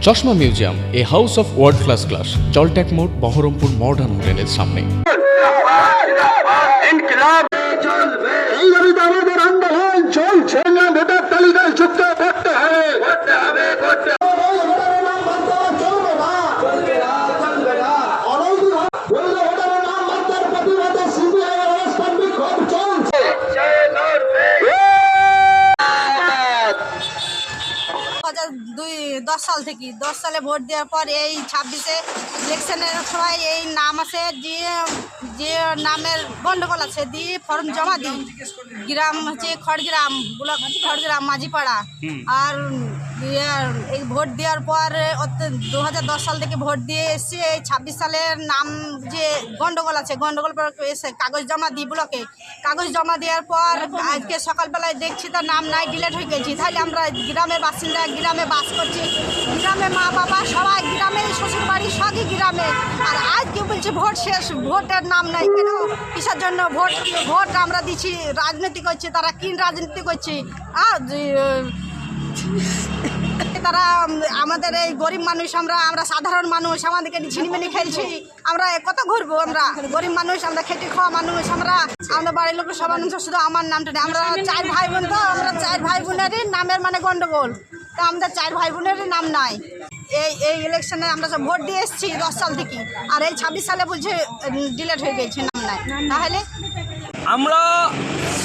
চশমা museum, a house of world class, জলট্যাক মোড়, বহরমপুর মডার্ন হোটেলের সামনে। আমাদের আন্দোলন চলছে না, ভোটার তালিকায় যুক্ত করতে হবে। দশ সাল থেকে 10 সালে ভোট দেওয়ার পর এই 26-এ ইলেকশনের সময় এই নাম আছে, যে নামের গন্ডগোল আছে দিয়ে ফর্ম জমা দিই। গ্রাম হচ্ছে খড়গ্রাম, ব্লক হচ্ছে খড়গ্রাম মাঝিপাড়া। আর এই ভোট দেওয়ার পর 2010 সাল থেকে ভোট দিয়ে এসছি। এই 26 সালের নাম যে গন্ডগোল আছে, গন্ডগোল পর এসে কাগজ জমা দিই ব্লকে। কাগজ জমা দেওয়ার পর আজকে সকালবেলায় দেখছি তার নাম নাই, ডিলেট হয়ে গেছি। তাহলে আমরা গ্রামের বাসিন্দা, গ্রামে বাস করছি, গ্রামে মা বাবা সবাই গ্রামে, শ্বশুর বাড়ি সবই গ্রামে। আর আজকে বলছে ভোট শেষ, ভোটের নাম নাই কেন? কিসের জন্য ভোট আমরা দিচ্ছি? রাজনীতি করছে তারা, কি রাজনীতি করছে? তারা আমাদের এই গরিব মানুষ, আমরা সাধারণ মানুষ, আমাদেরকে ছিনিমিনি খেলছি। আমরা কত ঘুরবো? আমরা গরিব মানুষ, আমরা খেটে খাওয়া মানুষ। আমাদের বাড়ির লোক সবার শুধু আমার নামটা নেই। আমরা 4 ভাই বোন, তো আমরা 4 ভাই বোনেরই নামের মানে গন্ডগোল। তো আমাদের 4 ভাই বোনেরই নাম নাই। এই ইলেকশনে আমরা সব ভোট দিয়ে এসেছি 10 সাল থেকে, আর এই 26 সালে বলছে ডিলেট হয়ে গেছে, নাম নাই। তাহলে আমরা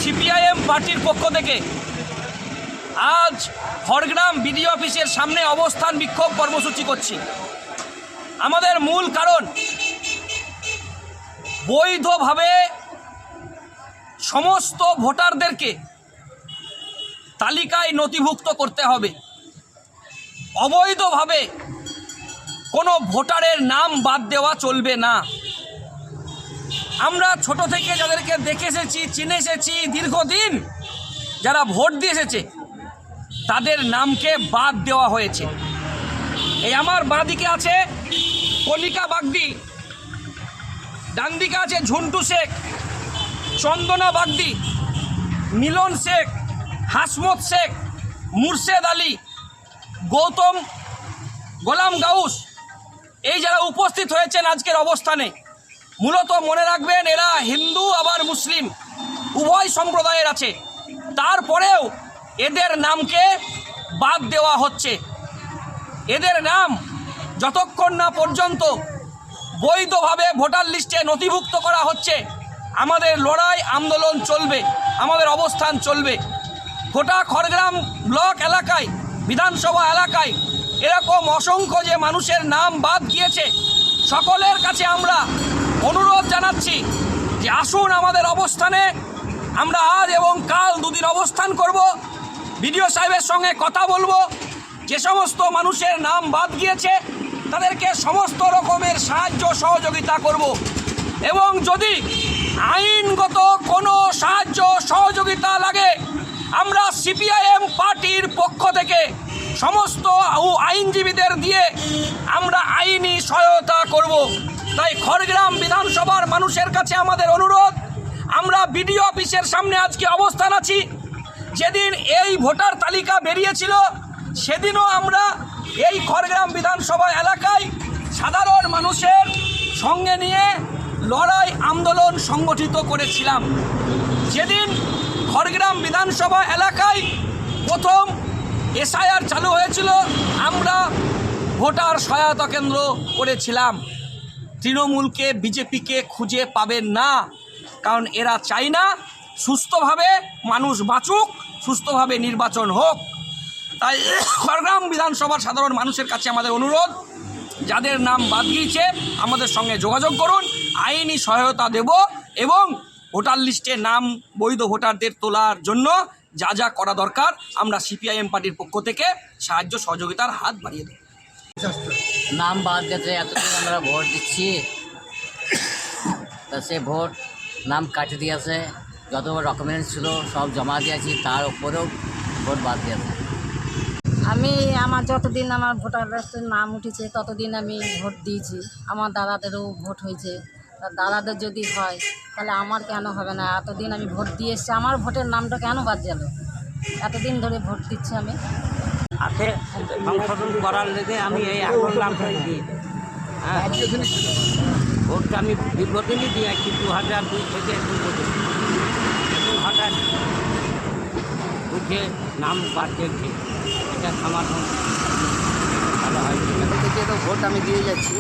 সিপিআইএম পার্টির পক্ষ থেকে আজ খড়গ্রাম বিডিও অফিসের সামনে অবস্থান বিক্ষোভ কর্মসূচি করছি। আমাদের মূল কারণ, বৈধভাবে সমস্ত ভোটারদেরকে তালিকায় নথিভুক্ত করতে হবে। অবৈধভাবে কোনো ভোটারের নাম বাদ দেওয়া চলবে না। আমরা ছোট থেকে যাদেরকে দেখে এসেছি, চিনে এসেছি, দীর্ঘদিন যারা ভোট দিয়ে এসেছে, তাদের নামকে বাদ দেওয়া হয়েছে। এই আমার বাঁ দিকে আছে কলিকা বাগদি, ডান দিকে আছে ঝুন্টু শেখ, চন্দনা বাগদি, মিলন শেখ, হাসমত শেখ, মুর্শেদ আলী, গৌতম, গোলাম গাউস। এই যারা উপস্থিত হয়েছেন আজকের অবস্থানে, মূলত মনে রাখবেন এরা হিন্দু আবার মুসলিম উভয় সম্প্রদায়ের আছে। তারপরেও এদের নামকে বাদ দেওয়া হচ্ছে। এদের নাম যতক্ষণ না পর্যন্ত বৈধভাবে ভোটার লিস্টে নথিভুক্ত করা হচ্ছে, আমাদের লড়াই আন্দোলন চলবে, আমাদের অবস্থান চলবে। গোটা খড়গ্রাম ব্লক এলাকায়, বিধানসভা এলাকায় এরকম অসংখ্য যে মানুষের নাম বাদ গিয়েছে, সকলের কাছে আমরা অনুরোধ জানাচ্ছি যে আসুন আমাদের অবস্থানে। আমরা আজ এবং কাল 2 দিন অবস্থান করব, বিডিও সাহেবের সঙ্গে কথা বলবো। যে সমস্ত মানুষের নাম বাদ গিয়েছে তাদেরকে সমস্ত রকমের সাহায্য সহযোগিতা করব, এবং যদি আইনগত কোনো সাহায্য সহযোগিতা লাগে, আমরা সিপিআইএম পার্টির পক্ষ থেকে সমস্ত আইনজীবীদের দিয়ে আমরা আইনি সহায়তা করব। তাই খড়গ্রাম বিধানসভার মানুষের কাছে আমাদের অনুরোধ, আমরা বিডিও অফিসের সামনে আজকে অবস্থান আছি। যেদিন এই ভোটার তালিকা বেরিয়েছিল, সেদিনও আমরা এই খড়গ্রাম বিধানসভা এলাকায় সাধারণ মানুষের সঙ্গে নিয়ে লড়াই আন্দোলন সংগঠিত করেছিলাম। যেদিন খড়গ্রাম বিধানসভা এলাকায় প্রথম এসআইআর চালু হয়েছিল, আমরা ভোটার সহায়তা কেন্দ্র করেছিলাম। তৃণমূলকে, বিজেপিকে খুঁজে পাবেন না, কারণ এরা চায় না সুস্থভাবে মানুষ বাঁচুক, সুস্থভাবে নির্বাচন হোক। তাই খড়গ্রাম বিধানসভার সাধারণ মানুষের কাছে আমাদের অনুরোধ, যাদের নাম বাদ গিয়েছে আমাদের সঙ্গে যোগাযোগ করুন, আইনি সহায়তা দেব, এবং ভোটার লিস্টে নাম বৈধ ভোটারদের তোলার জন্য যা যা করা দরকার আমরা সিপিআইএম পার্টির পক্ষ থেকে সাহায্য সহযোগিতার হাত বাড়িয়ে দেব। নাম বাদ গেছে, এতদিন আমরা ভোট দিচ্ছি, তা সে ভোট নাম কাটে দিয়েছে। যত ডকুমেন্টস ছিল সব জমা দিয়েছি, তার উপরেও ভোট বাদ দিয়েছে। আমার যতদিন আমার ভোটার লিস্টের নাম উঠেছে ততদিন আমি ভোট দিয়েছি। আমার দাদাদেরও ভোট হয়েছে। দাদাদের যদি হয় তাহলে আমার কেন হবে না? এতদিন আমি ভোট দিয়ে এসেছি, আমার ভোটের নামটা কেন বাদ গেল? এতদিন ধরে ভোট দিচ্ছি আমি। আছে সংশোধন করার লেগে আমি এই এখন নামটাই দিই। হ্যাঁ, ভোটটা আমি দীর্ঘদিনই দিয়ে আসছি 2002 থেকে এখন পর্যন্ত। এখন হঠাৎ উঠে নাম বাদ দেখছি, এটা সমাধান ভালো হয়। থেকে তো ভোট আমি দিয়ে যাচ্ছি,